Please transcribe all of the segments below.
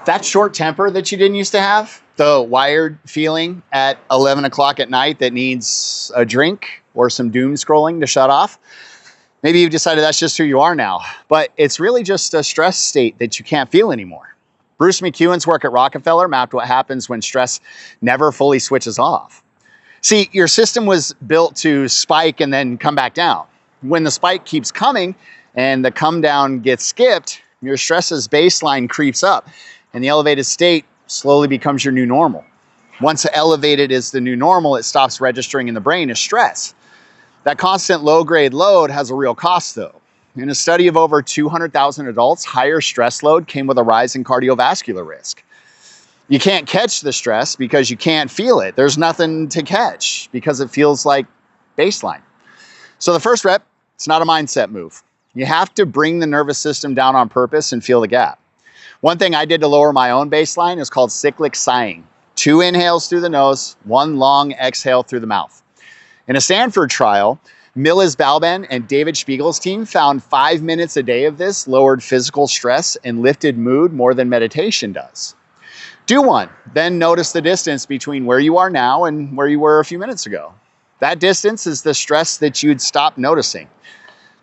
That short temper that you didn't used to have, the wired feeling at 11 o'clock at night that needs a drink or some doom scrolling to shut off, maybe you've decided that's just who you are now, but it's really just a stress state that you can't feel anymore. Bruce McEwen's work at Rockefeller mapped what happens when stress never fully switches off. See, your system was built to spike and then come back down. When the spike keeps coming and the come down gets skipped, your stress's baseline creeps up and the elevated state slowly becomes your new normal. Once elevated is the new normal, it stops registering in the brain as stress. That constant low-grade load has a real cost though. In a study of over 200,000 adults, higher stress load came with a rise in cardiovascular risk. You can't catch the stress because you can't feel it. There's nothing to catch because it feels like baseline. So the first rep, it's not a mindset move. You have to bring the nervous system down on purpose and feel the gap. One thing I did to lower my own baseline is called cyclic sighing. 2 inhales through the nose, 1 long exhale through the mouth. In a Stanford trial, Milas Balban and David Spiegel's team found 5 minutes a day of this lowered physical stress and lifted mood more than meditation does. Do one, then notice the distance between where you are now and where you were a few minutes ago. That distance is the stress that you'd stop noticing.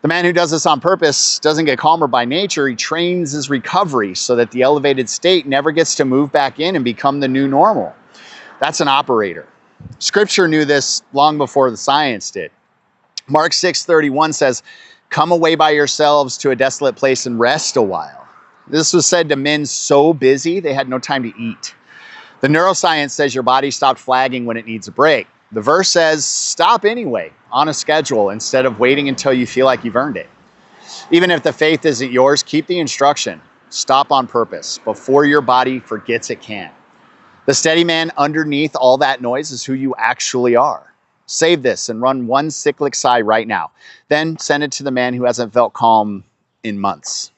The man who does this on purpose doesn't get calmer by nature. He trains his recovery so that the elevated state never gets to move back in and become the new normal. That's an operator. Scripture knew this long before the science did. Mark 6:31 says, "Come away by yourselves to a desolate place and rest a while." This was said to men so busy they had no time to eat. The neuroscience says your body stopped flagging when it needs a break. The verse says, stop anyway, on a schedule, instead of waiting until you feel like you've earned it. Even if the faith isn't yours, keep the instruction. Stop on purpose before your body forgets it can. The steady man underneath all that noise is who you actually are. Save this and run 1 cyclic sigh right now. Then send it to the man who hasn't felt calm in months.